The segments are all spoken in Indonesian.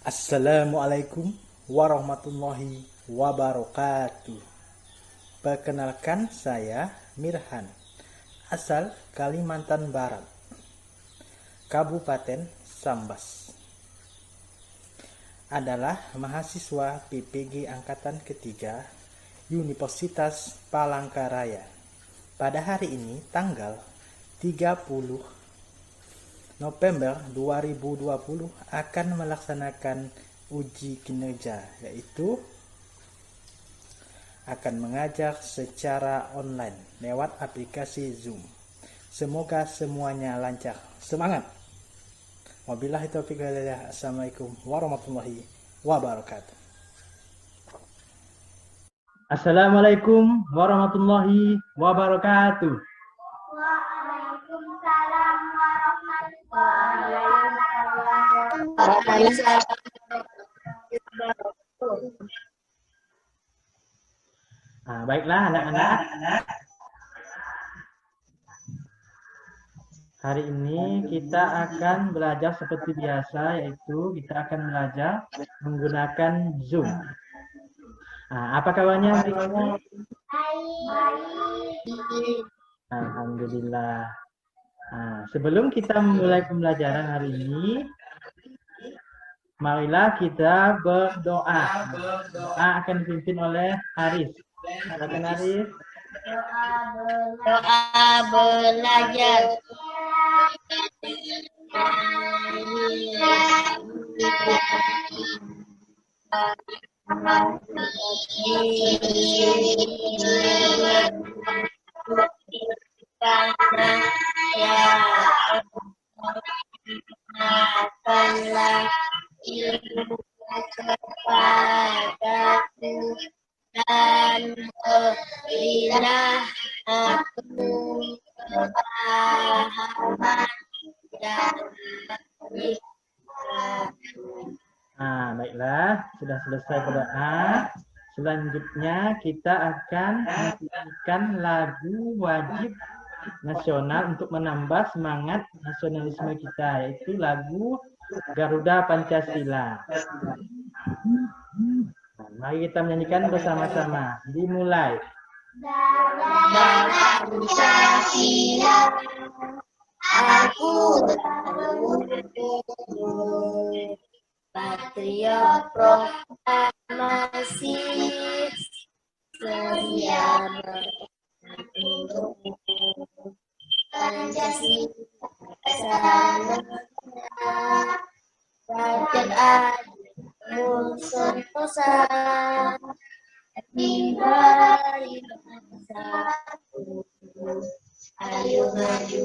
Assalamualaikum warahmatullahi wabarakatuh. Perkenalkan, saya Mirhan, asal Kalimantan Barat, Kabupaten Sambas. Adalah mahasiswa PPG Angkatan Ketiga Universitas Palangkaraya. Pada hari ini tanggal 30 November 2020 akan melaksanakan uji kinerja, yaitu akan mengajar secara online lewat aplikasi Zoom. Semoga semuanya lancar. Semangat. Wabillahi taufiq wal hidayah. Assalamualaikum warahmatullahi wabarakatuh. Assalamualaikum warahmatullahi wabarakatuh. Waalaikumsalam warahmatullahi wabarakatuh. Baiklah anak-anak. Hari ini kita akan belajar seperti biasa, yaitu kita akan belajar menggunakan Zoom. Apa kabarnya? Alhamdulillah. Sebelum kita memulai pembelajaran hari ini, marilah kita berdoa. Doa akan dipimpin oleh Haris. Silakan Haris. Doa belajar. Dan berilah aku kepahaman dan Baiklah, sudah selesai berdoa. Selanjutnya kita akan menyanyikan lagu wajib nasional untuk menambah semangat nasionalisme kita, yaitu lagu Garuda Pancasila. Mari kita menyanyikan bersama-sama. Dimulai. Garuda Pancasila, aku patriot proklamasi, setia bertanggung Pancasila rakyat adil sentosa timbali bersatu. Ayo maju,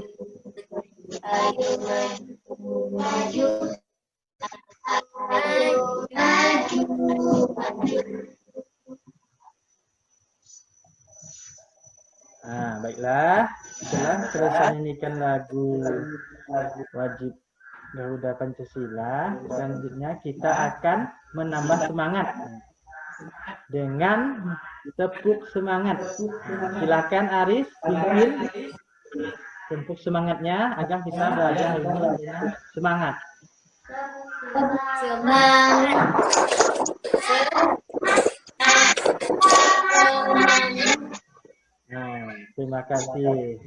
ayo maju, maju. Baiklah, setelah selesai menyanyikan lagu wajib Garuda Pancasila, selanjutnya kita akan menambah semangat dengan tepuk semangat. Silakan Aris pimpin tepuk semangatnya agar kita belajar ini dengan semangat. Terima kasih.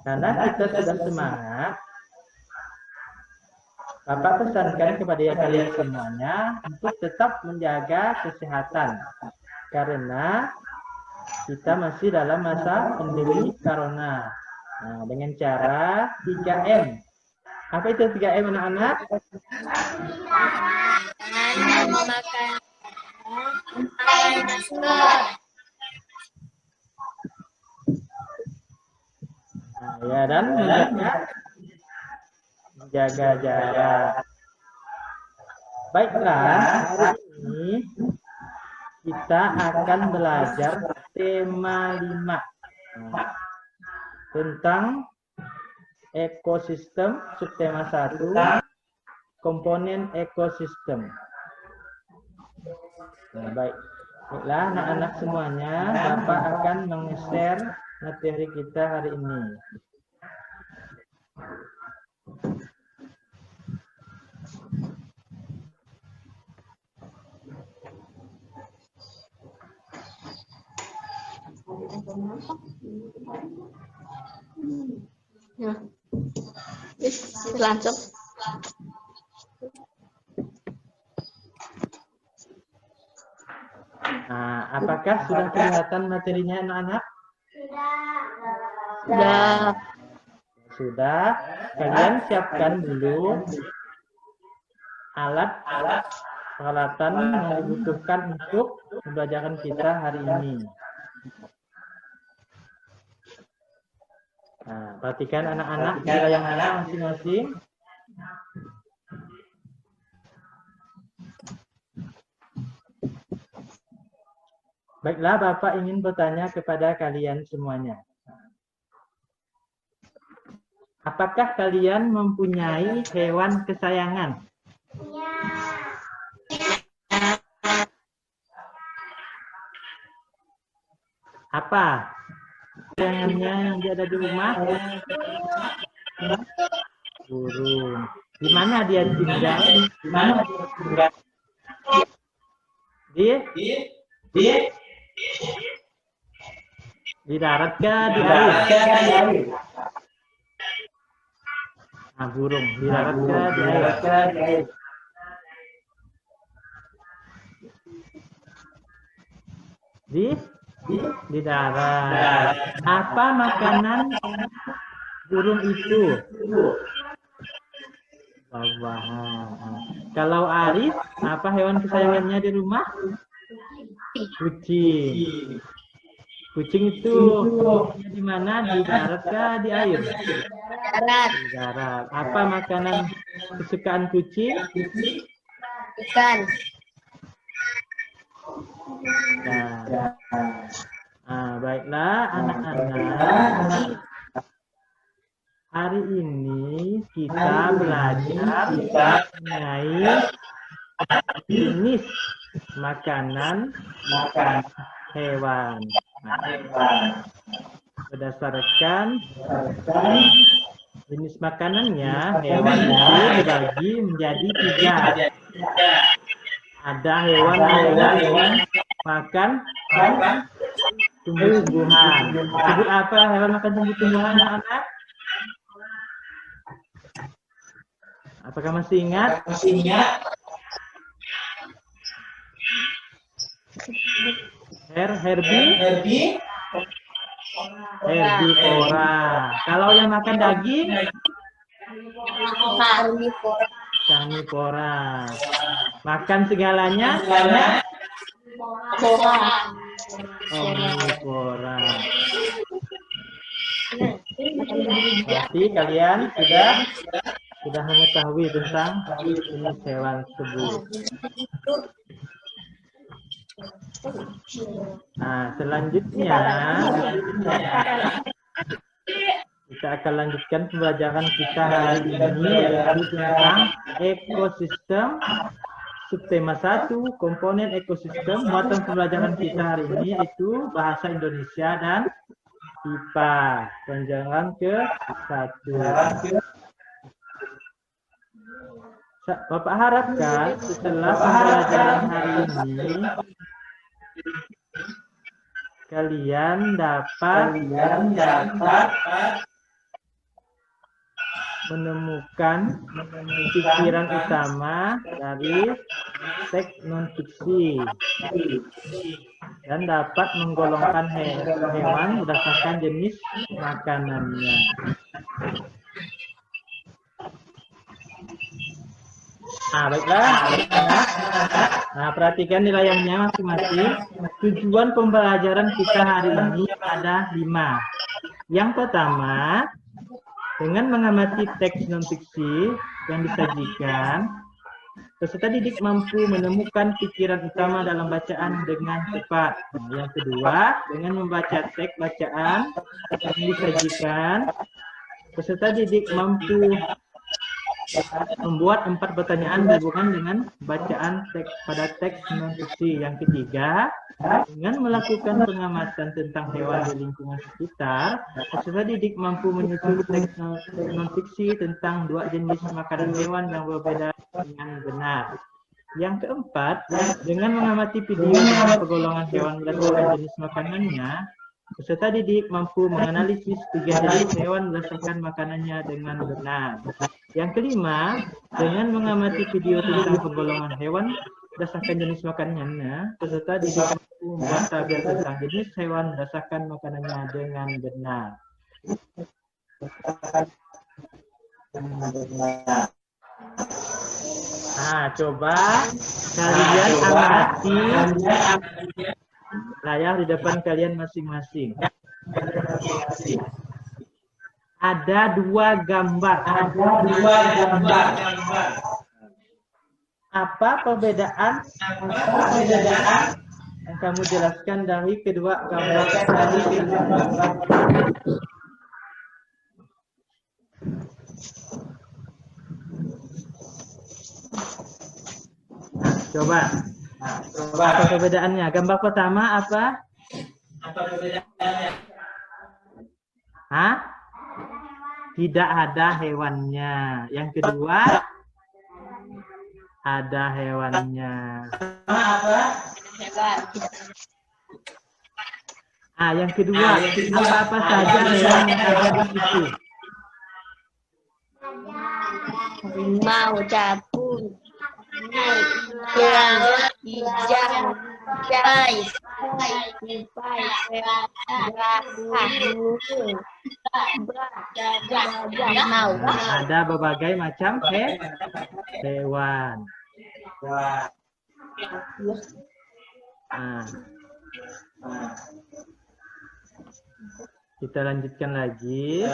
Karena kita sudah semangat, Bapak pesankan kepada kalian semuanya untuk tetap menjaga kesehatan. Karena kita masih dalam masa pandemi corona. Dengan cara 3M. Apa itu 3M anak-anak? Memakai masker. Ya, dan menjaga jarak. Baiklah, hari ini kita akan belajar tema 5 tentang ekosistem, subtema 1, komponen ekosistem. Baiklah anak-anak semuanya, Bapak akan meng-share materi kita hari ini. Ya. Langsung. Nah, apakah sudah kelihatan materinya anak-anak? Sudah. Sudah. Kalian siapkan dulu alat peralatan yang dibutuhkan untuk pembelajaran kita hari ini. Nah, perhatikan anak-anak di layar anak masing-masing. Baiklah, Bapak ingin bertanya kepada kalian semuanya. Apakah kalian mempunyai hewan kesayangan? Apa kesayangannya yang ada di rumah? Burung. Di mana dia tinggal? Di mana dia tinggal? Di darat kah? Di air? Nah, burung. Di darat kah? Di air? Di darat. Apa makanan burung itu? Buah-buahan. Kalau Arif, apa hewan kesayangannya di rumah? Kucing. Kucing itu di mana? Di darat kah? Di air? Darat. Di darat. Apa makanan kesukaan kucing? Ikan. Nah, baiklah anak-anak. Hari ini kita belajar mengenai jenis makanan hewan. Berdasarkan jenis makanannya, hewan itu dibagi menjadi 3. Ada hewan makan tumbuh-tumbuhan. Disebut apa hewan makan tumbuh-tumbuhan, anak-anak? Apakah masih ingat? Herbivora. Kalau yang makan daging? Karnivora. Makan segalanya? Omnivora. Berarti kalian sudah mengetahui tentang jenis hewan tersebut. Nah, selanjutnya kita akan lanjutkan pembelajaran kita hari ini yaitu tentang ekosistem. Subtema 1, komponen ekosistem. Muatan pembelajaran kita hari ini yaitu bahasa Indonesia dan IPA. Pelajaran ke-1. Bapak harapkan setelah pembelajaran hari ini kalian dapat menemukan pikiran utama dari teks non-fiksi dan dapat menggolongkan hewan berdasarkan jenis makanannya. Nah, baiklah. Nah, perhatikan di layarnya masing-masing. Tujuan pembelajaran kita hari ini ada 5. Yang pertama, dengan mengamati teks non-fiksi yang disajikan, peserta didik mampu menemukan pikiran utama dalam bacaan dengan cepat. Nah, yang kedua, dengan membaca teks bacaan yang disajikan, peserta didik mampu membuat 4 pertanyaan berhubungan dengan bacaan teks pada teks non-fiksi. Yang ketiga, dengan melakukan pengamatan tentang hewan di lingkungan sekitar, peserta didik mampu menyusun teks non-fiksi tentang 2 jenis makanan hewan yang berbeda dengan benar. Yang keempat, dengan mengamati video tentang pergolongan hewan berdasarkan jenis makanannya, Peserta didik mampu menganalisis tiga jenis hewan berdasarkan makanannya dengan benar. Yang kelima, dengan mengamati video tentang penggolongan hewan berdasarkan jenis makanannya, peserta didik mampu membuat tabel tentang jenis hewan berdasarkan makanannya dengan benar. Nah, coba kalian amati layar di depan kalian masing-masing. Ada dua gambar. Apa perbedaan yang kamu jelaskan dari kedua gambar tadi? Coba. Apa perbedaannya? Gambar pertama apa? Hah? Tidak ada hewannya. Yang kedua, ada hewannya. Yang kedua, apa-apa saja hewan yang ada di situ? Mau capung. Hijau, ada berbagai macam hewan. Kita lanjutkan lagi.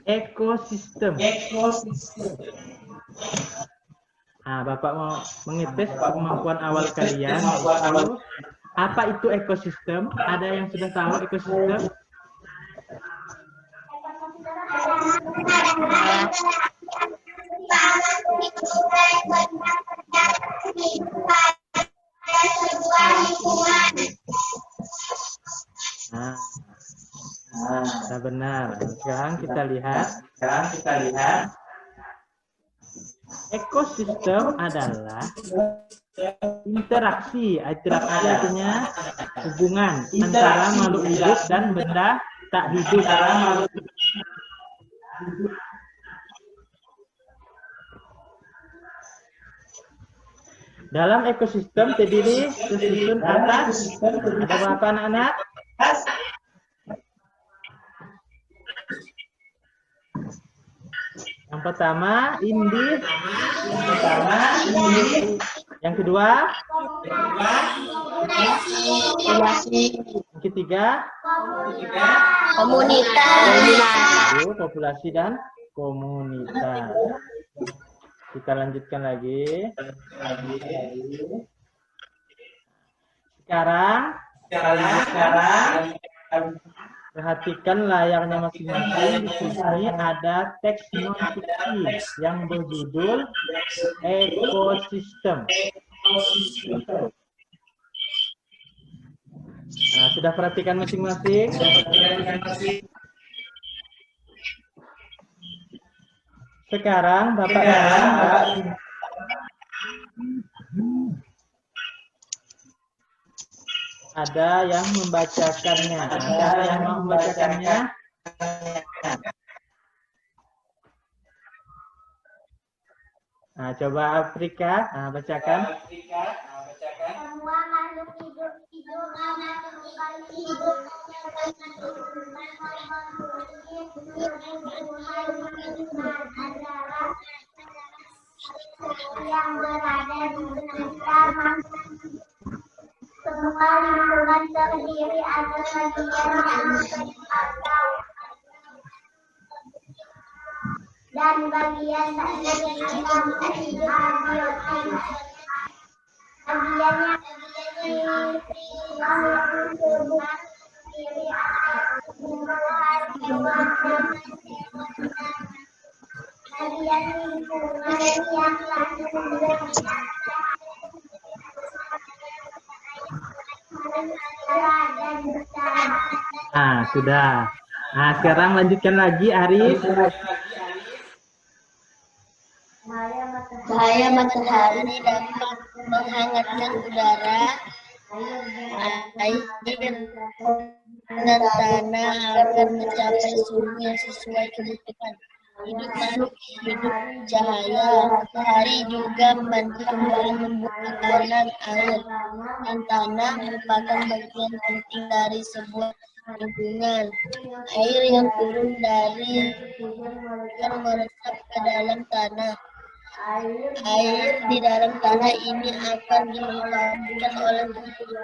Ekosistem. Bapak mau mengetes kemampuan awal kalian. Apa itu ekosistem? Ada yang sudah tahu ekosistem? Benar. Sekarang kita lihat. Ekosistem adalah interaksi, artinya hubungan antara makhluk hidup dan benda tak hidup. Dalam ekosistem terdiri tersusun atas ada berapa anak-anak? Yang pertama, induk. Yang kedua, yang ketiga, komunitas. Populasi dan komunitas. Kita lanjutkan lagi. Sekarang perhatikan layarnya masing-masing. Di sini ada teks non-fiksi yang berjudul ekosistem. Sudah perhatikan masing-masing? Sekarang Bapak ada yang membacakannya. Ada yang mau membacakannya? Coba Afrika, bacakan. Semua makhluk hidup yang berada di sekitar semua lingkungan terdiri atas bagian yang atau dan bagian tak terdiri bagiannya bagian lingkungan yang Sudah. Sekarang lanjutkan lagi, Arif. Cahaya matahari dapat menghangatkan udara, air, dan tanah agar mencapai suhu yang sesuai kebutuhan hidup makhluk hidup. Cahaya matahari juga membantu tumbuhan membutuhkan air, dan tanah merupakan bagian penting dari sebuah lingkungan. Air yang turun dari yang meresap ke dalam tanah. Air di dalam tanah ini akan dimanfaatkan oleh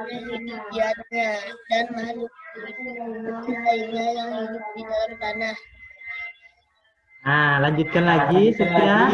hidupnya dan makhluk hidup lainnya yang hidup di dalam tanah. Nah, lanjutkan lagi, Setia.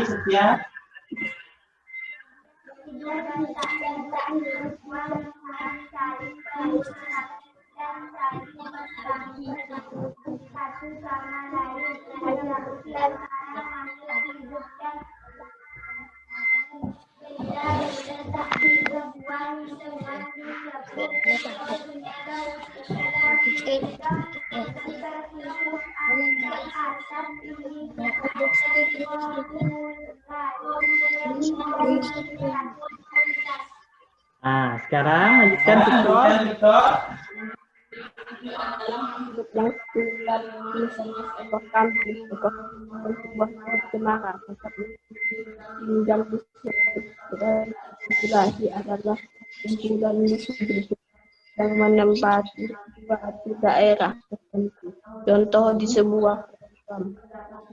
Nah, sekarang lanjutkan, Victor. Yang sebulan misalnya sebabkan sebuah cemara pinjam populasi adalah kumpulan individu yang menempati suatu daerah tertentu. Contoh di sebuah program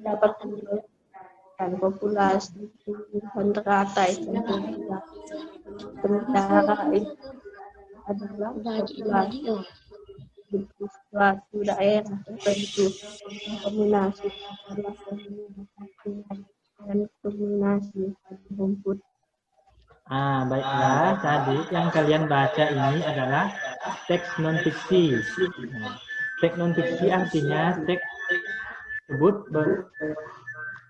dapat menunjukkan populasi tumbuhan teratai tentunya. Sementara itu adalah populasi di suatu daerah tertentu. Kombinasi adalah kombinasi dan kombinasi rumput. Baiklah, tadi yang kalian baca ini adalah teks non-fiksi. Teks non-fiksi artinya teks tersebut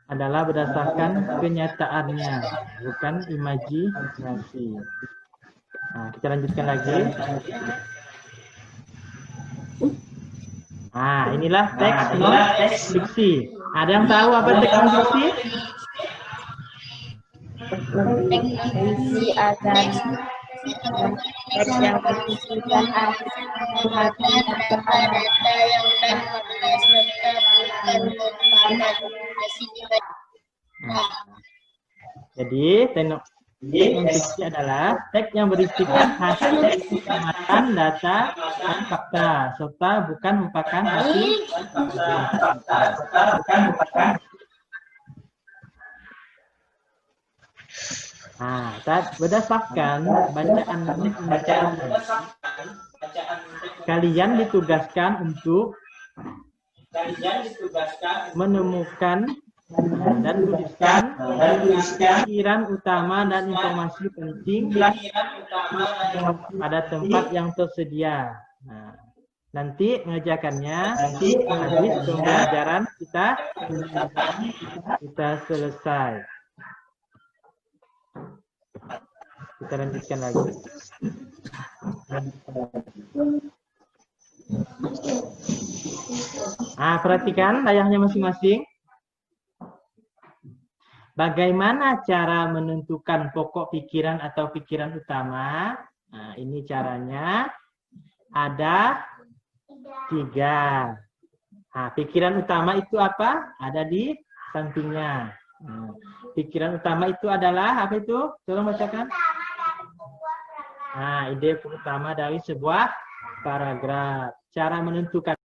adalah berdasarkan kenyataannya, bukan imajinasi. Nah, kita lanjutkan lagi. Inilah teks non-fiksi. Ada yang tahu apa teks non-fiksi? Fiksi adalah teks yang berisikan data yang benar serta bukan merupakan Jadi, teks non-fiksi adalah teks yang berisikan hasil pengamatan data dan fakta, serta bukan merupakan hasil berdasarkan bacaan kalian ditugaskan untuk menemukan dan tuliskan pikiran utama dan informasi penting pada tempat yang tersedia. Nanti mengerjakannya habis pembelajaran kita selesai. Kita lanjutkan lagi. Perhatikan layarnya masing-masing. Bagaimana cara menentukan pokok pikiran atau pikiran utama? Ini caranya. Ada 3. Pikiran utama itu apa? Ada di sampingnya. Pikiran utama itu adalah apa itu? Tolong bacakan. Ide utama dari sebuah paragraf. Cara menentukan.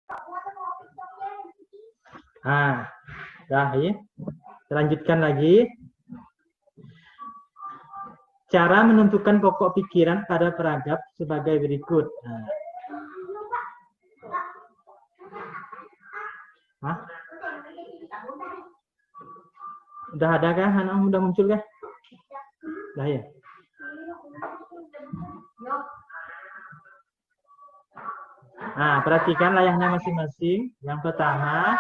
Lanjutkan lagi. Cara menentukan pokok pikiran pada paragraf sebagai berikut. Udah ada kah? Udah muncul kah? Udah ya. Perhatikan layarnya masing-masing. Yang pertama,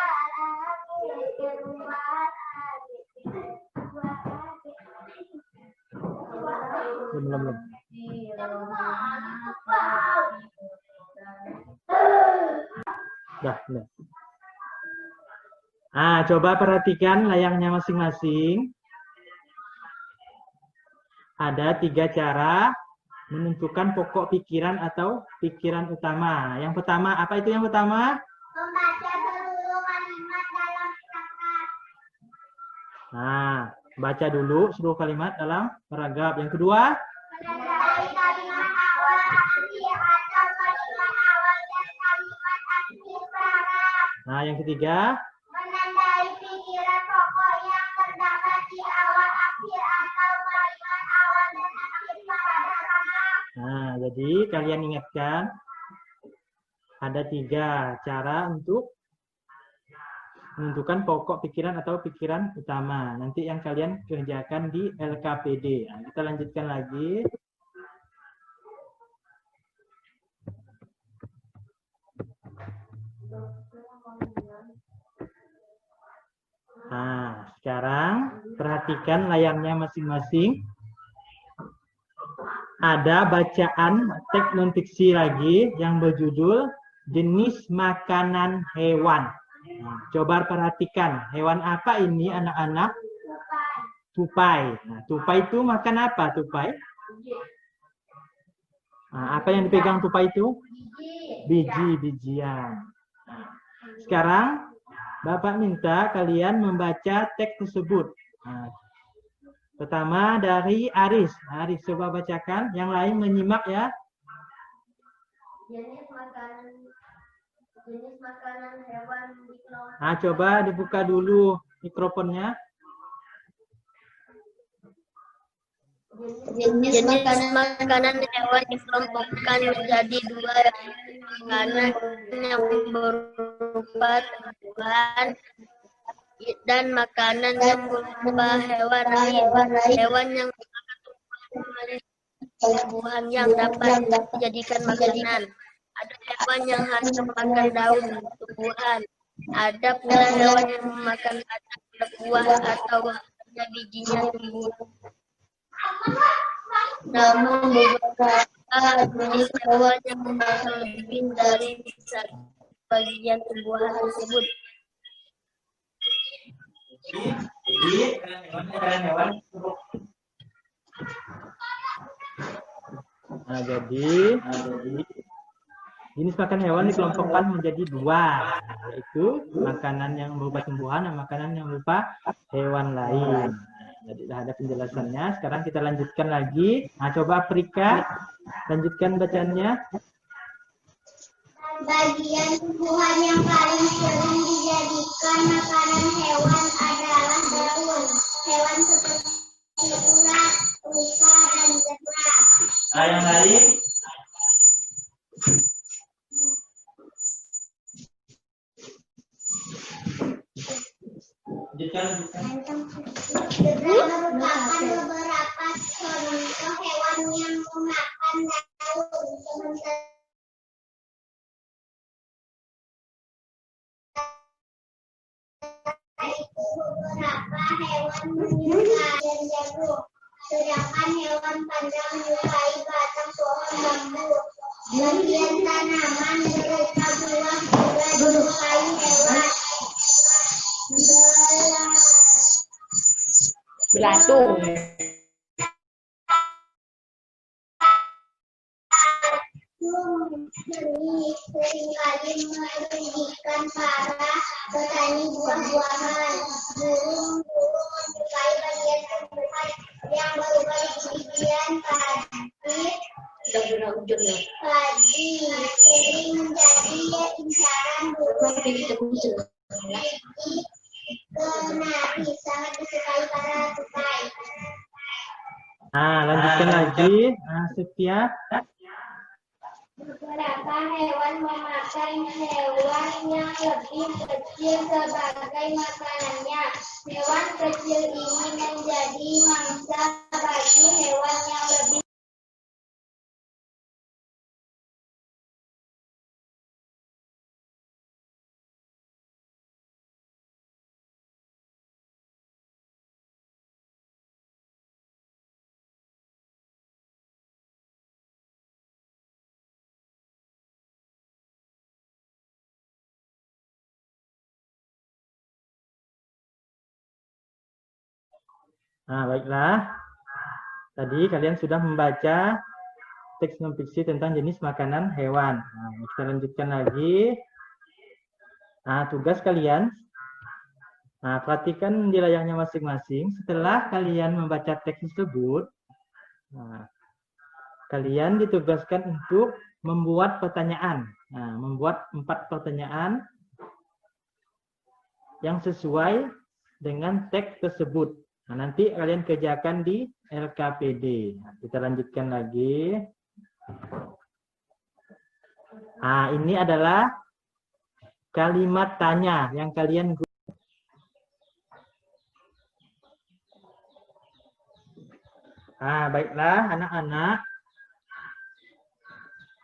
belum. Udah. Coba perhatikan layarnya masing-masing. Ada 3 cara menentukan pokok pikiran atau pikiran utama. Yang pertama, apa itu yang pertama? Membaca seluruh kalimat dalam paragraf. Nah, baca dulu seluruh kalimat dalam paragraf. Yang kedua, Menandai kalimat awal akhir atau kalimat awal dan kalimat akhir paragraf. nah yang ketiga, Menandai pikiran pokok yang terdapat di awal akhir atau kalimat awal dan akhir paragraf. nah jadi kalian ingatkan ada 3 cara untuk menentukan pokok pikiran atau pikiran utama. Nanti yang kalian kerjakan di LKPD. Nah, kita lanjutkan lagi. Nah, sekarang perhatikan layarnya masing-masing. Ada bacaan teks non-fiksi lagi yang berjudul jenis makanan hewan. Nah, coba perhatikan, hewan apa ini anak-anak? Tupai. Nah, tupai itu makan apa tupai? Nah, apa yang dipegang tupai itu? Biji-bijian. Nah, sekarang Bapak minta kalian membaca teks tersebut. Nah, pertama dari Aris. Aris coba bacakan, yang lain menyimak ya. Jenis makanan hewan di kelompok. Nah, coba dibuka dulu mikrofonnya. Jenis makanan hewan dikelompokkan menjadi 2, makanan yang berupa tumbuhan dan makanan yang berupa hewan lain. Hewan yang makan tumbuhan yang dapat dijadikan makanan. Ada hewan yang hanya makan daun tumbuhan. Ada pula hewan yang memakan batang buah atau hanya bijinya tumbuhan. Namun beberapa jenis hewan yang memakan lebih dari satu bagian tumbuhan tersebut. Jadi hewan. Nah, jadi jenis makan hewan dikelompokkan menjadi 2, yaitu makanan yang berupa tumbuhan dan makanan yang berupa hewan lain. Jadi sudah ada penjelasannya. Sekarang kita lanjutkan lagi. Nah, coba Afrika lanjutkan bacaannya. Bagian tumbuhan yang paling sering dijadikan makanan hewan adalah daun. Hewan seperti ulat, rusa, dan zebra. Nah, yang lain? Zebra merupakan beberapa contoh hewan yang memakan daun. Sementara itu beberapa hewan menyukai dan jagung. Sedangkan hewan panda menyukai batang pohon bambu. Bagian tanaman berupa buah juga disukai hewan. Belatung. Seringkali merugikan para petani buah-buahan. Burung menyukai bagian tumbuhan yang berupa bijian padi sering menjadi incaran burung. Kenari sangat disukai para tupai. Nah, lanjutkan lagi. Nah, Setia. Beberapa hewan memakan hewan yang lebih kecil sebagai makanannya. Hewan kecil ini menjadi mangsa bagi hewan yang lebih. Nah, baiklah. Tadi kalian sudah membaca teks non-fiksi tentang jenis makanan hewan. Nah, kita lanjutkan lagi. Nah, tugas kalian. Nah, perhatikan di layarnya masing-masing. Setelah kalian membaca teks tersebut, nah, kalian ditugaskan untuk membuat pertanyaan. Nah, membuat 4 pertanyaan yang sesuai dengan teks tersebut. Nah, nanti kalian kerjakan di LKPD. Nah, kita lanjutkan lagi. Nah, ini adalah kalimat tanya yang kalian gunakan. Nah, baiklah anak-anak.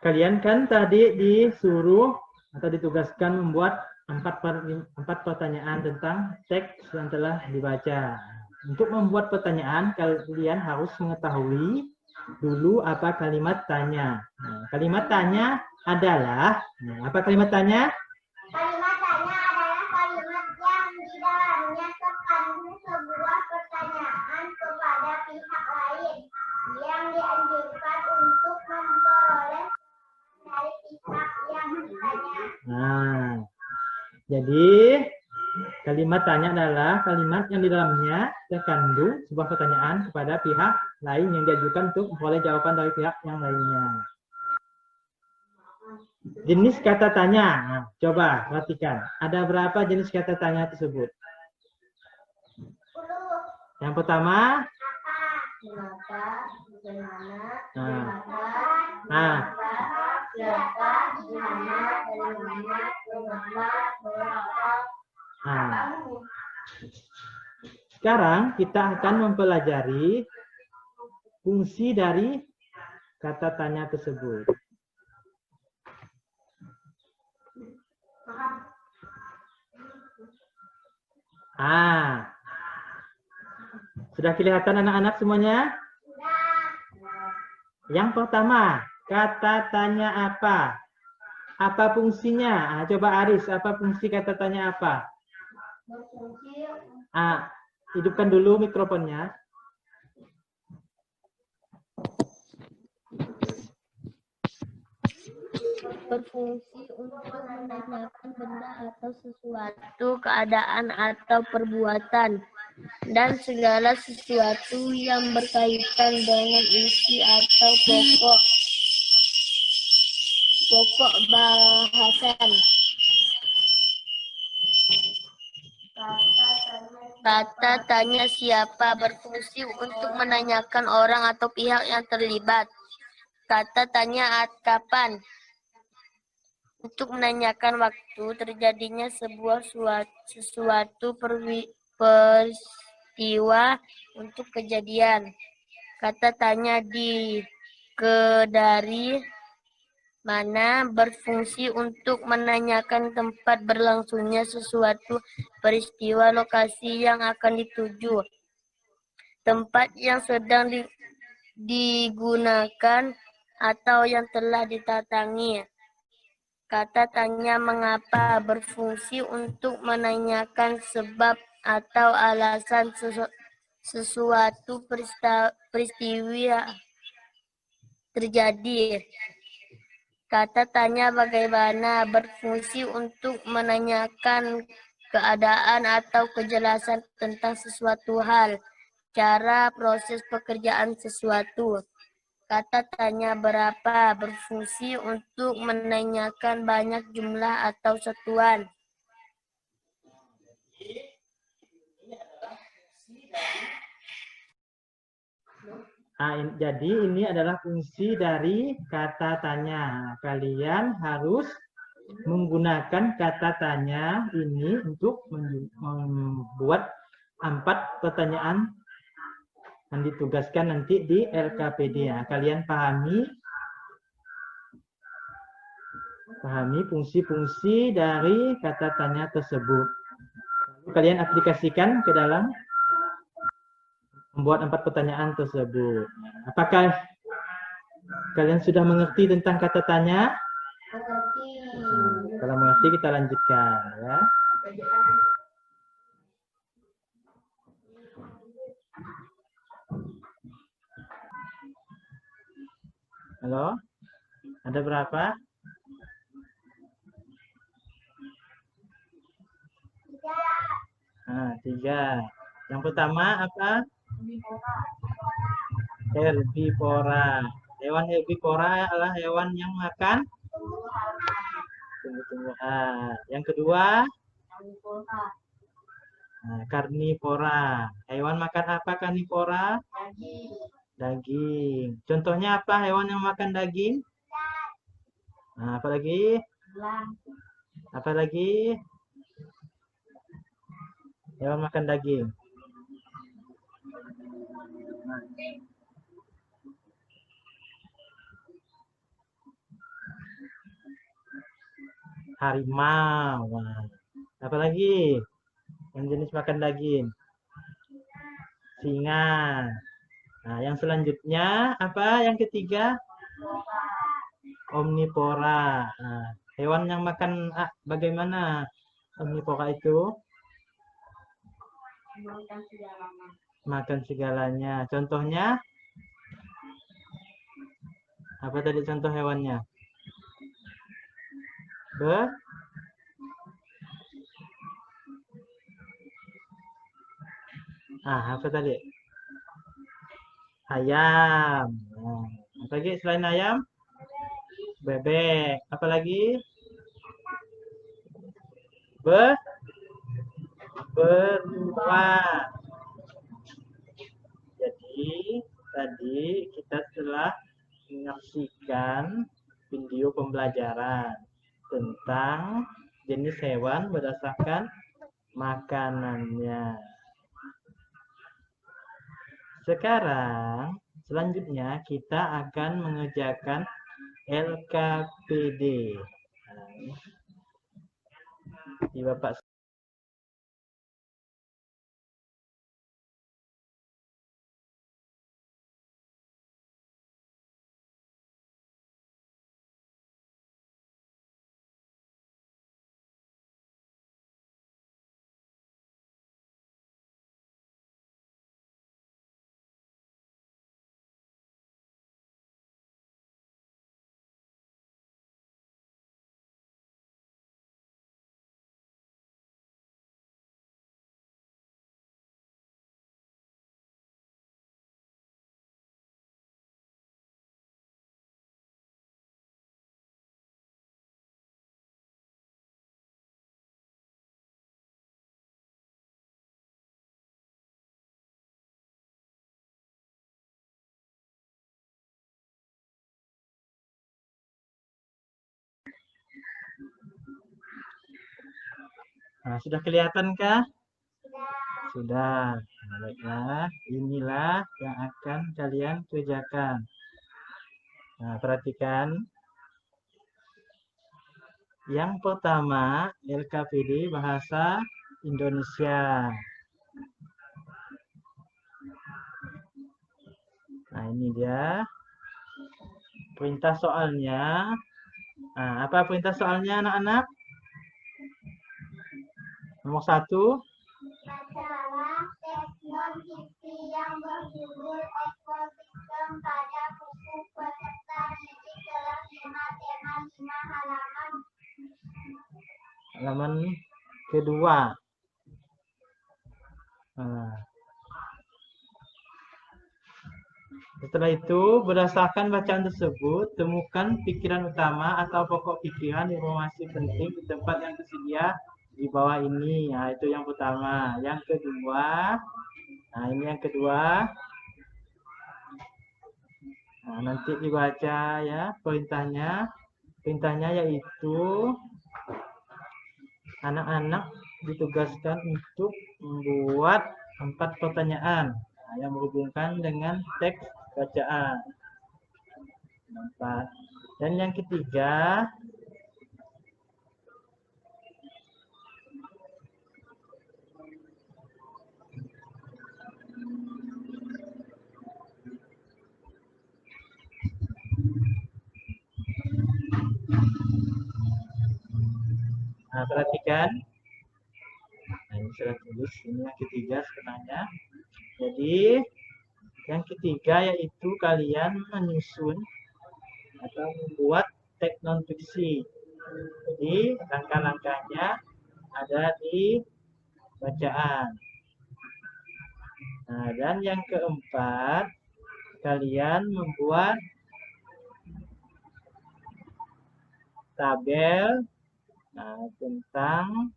Kalian kan tadi disuruh atau ditugaskan membuat 4 pertanyaan tentang teks yang telah dibaca. Untuk membuat pertanyaan, kalian harus mengetahui dulu apa kalimat tanya. Nah, kalimat tanya adalah, apa kalimat tanya? Kalimat tanya adalah kalimat yang di dalamnya terkandung sebuah pertanyaan kepada pihak lain yang dianjurkan untuk memperoleh dari pihak yang ditanya. Nah, jadi kalimat tanya adalah kalimat yang di dalamnya terkandung sebuah pertanyaan kepada pihak lain yang diajukan untuk memperoleh jawaban dari pihak yang lainnya. Jenis kata tanya. Nah, coba perhatikan. Ada berapa jenis kata tanya tersebut? 10. Yang pertama. Kenapa? Bagaimana? Nah. Kenapa? Nah. Siapa? Di mana? Dari mana? Kenapa? Berapa? Nah. Sekarang kita akan mempelajari fungsi dari kata tanya tersebut. Sudah kelihatan anak-anak semuanya? Yang pertama, kata tanya apa? Apa fungsinya? Coba Aris, apa fungsi kata tanya apa? Hidupkan dulu mikrofonnya. Berfungsi untuk menanyakan benda atau sesuatu, keadaan atau perbuatan, dan segala sesuatu yang berkaitan dengan isi atau pokok bahasan. Kata tanya siapa berfungsi untuk menanyakan orang atau pihak yang terlibat. Kata tanya kapan untuk menanyakan waktu terjadinya sesuatu peristiwa untuk kejadian. Kata tanya dari mana berfungsi untuk menanyakan tempat berlangsungnya sesuatu peristiwa, lokasi yang akan dituju, tempat yang sedang digunakan atau yang telah didatangi. Kata tanya mengapa berfungsi untuk menanyakan sebab atau alasan sesuatu peristiwa terjadi. Kata tanya bagaimana berfungsi untuk menanyakan keadaan atau kejelasan tentang sesuatu hal, cara proses pekerjaan sesuatu. Kata tanya berapa berfungsi untuk menanyakan banyak jumlah atau satuan. Jadi ini adalah fungsi dari kata tanya. Kalian harus menggunakan kata tanya ini untuk membuat 4 pertanyaan yang ditugaskan nanti di LKPD. Kalian pahami fungsi-fungsi dari kata tanya tersebut. Kalian aplikasikan ke dalam membuat 4 pertanyaan tersebut. Apakah kalian sudah mengerti tentang kata tanya? Kalau mengerti kita lanjutkan ya. Halo? Ada berapa? 3. Yang pertama apa? Herbivora. Hewan herbivora adalah hewan yang makan tumbuh-tumbuhan. Yang kedua, karnivora. Hewan makan apa karnivora? Daging. Contohnya apa hewan yang makan daging? Apa lagi? Apa lagi? Hewan makan daging. Harimau. Apa lagi? Yang jenis makan daging. Singa. Nah, yang selanjutnya apa? Yang ketiga? Omnivora. Nah, hewan yang makan bagaimana omnivora itu? Makan segalanya. Contohnya? Apa tadi contoh hewannya? Apa tadi? Ayam. Nah, apa lagi selain ayam? Bebek. Apa lagi? Beruang. Jadi tadi kita telah menyaksikan video pembelajaran tentang jenis hewan berdasarkan makanannya. Sekarang selanjutnya kita akan mengerjakan LKPD. Di Bapak sudah kelihatankah? Sudah. Baiklah, inilah yang akan kalian kerjakan. Perhatikan. Yang pertama, LKPD bahasa Indonesia. Ini dia. Perintah soalnya. Apa perintah soalnya anak-anak? Nomor 1. Bacalah teks non-fiksi yang berjudul ekosistem pada buku peserta didik kelas 5 tema 5 halaman kedua. Setelah itu, berdasarkan bacaan tersebut, temukan pikiran utama atau pokok pikiran informasi penting di tempat yang tersedia di bawah ini. Itu yang pertama. Yang kedua, ini yang kedua. Nanti dibaca ya perintahnya. Perintahnya yaitu anak-anak ditugaskan untuk membuat 4 pertanyaan yang berhubungan dengan teks bacaan. 4. Dan yang ketiga, perhatikan. Ini sudah tulis. Ini yang ketiga sebenarnya. Jadi yang ketiga yaitu kalian menyusun atau membuat teks non fiksi. Jadi langkah-langkahnya ada di bacaan. Nah, dan yang keempat, kalian membuat tabel tentang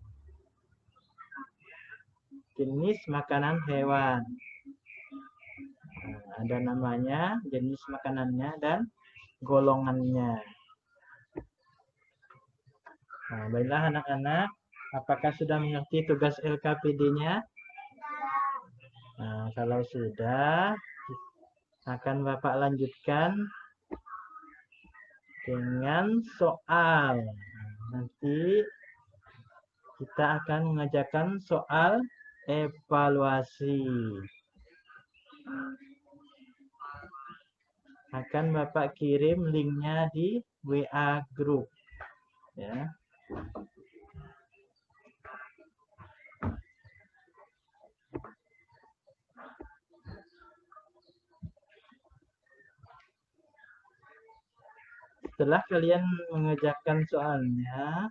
jenis makanan hewan. Ada namanya, jenis makanannya, dan golongannya. Nah, baiklah anak-anak, apakah sudah mengerti tugas LKPD-nya? Nah, kalau sudah, akan Bapak lanjutkan dengan soal. Nanti kita akan mengajarkan soal evaluasi. Akan Bapak kirim linknya di WA group. Ya. Setelah kalian mengerjakan soalnya,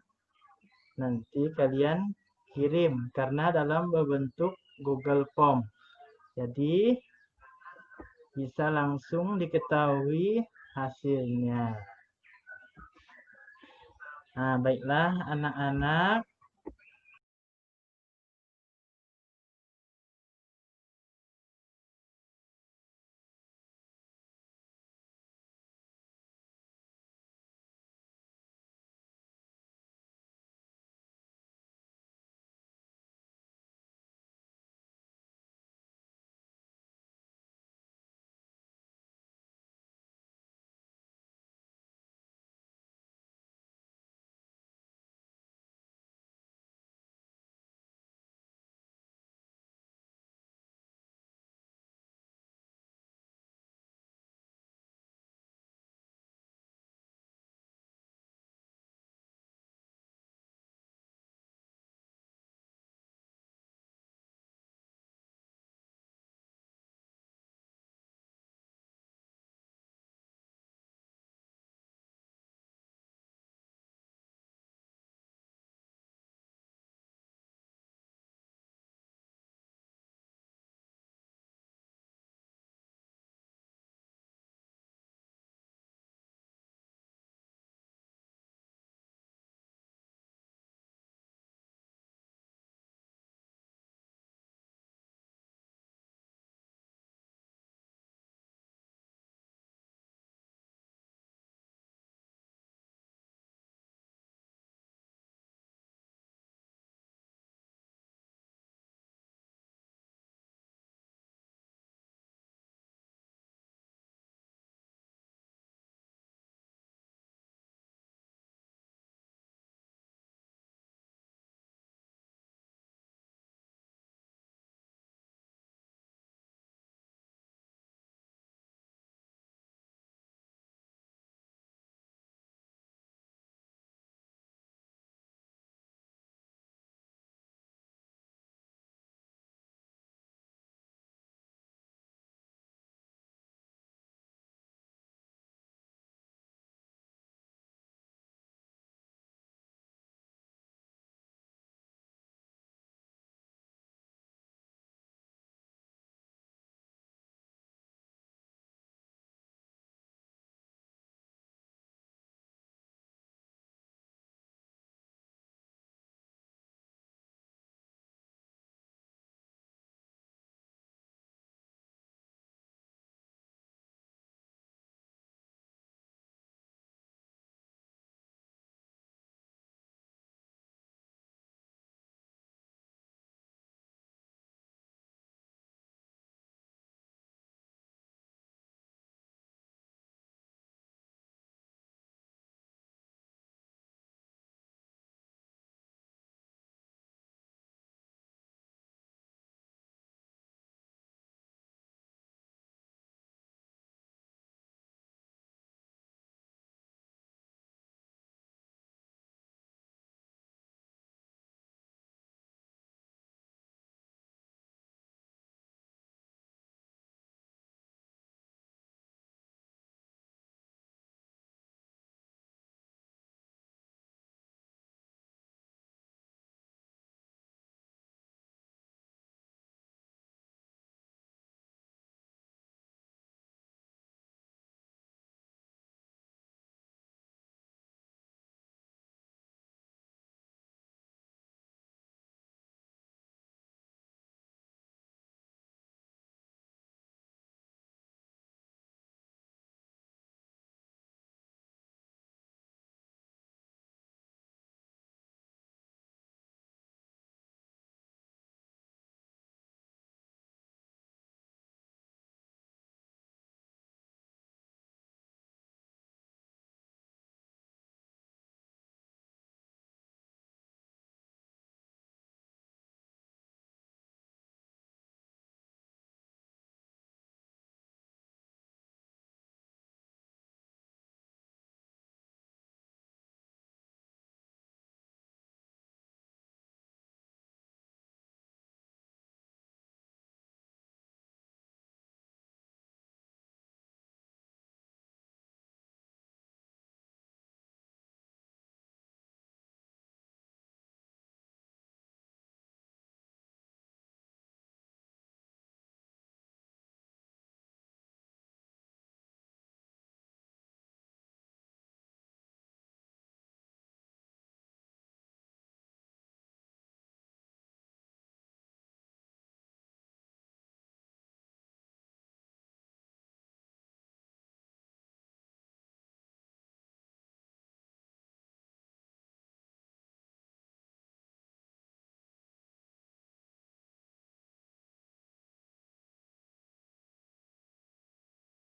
nanti kalian kirim karena dalam berbentuk Google Form. Jadi bisa langsung diketahui hasilnya. Nah, baiklah anak-anak,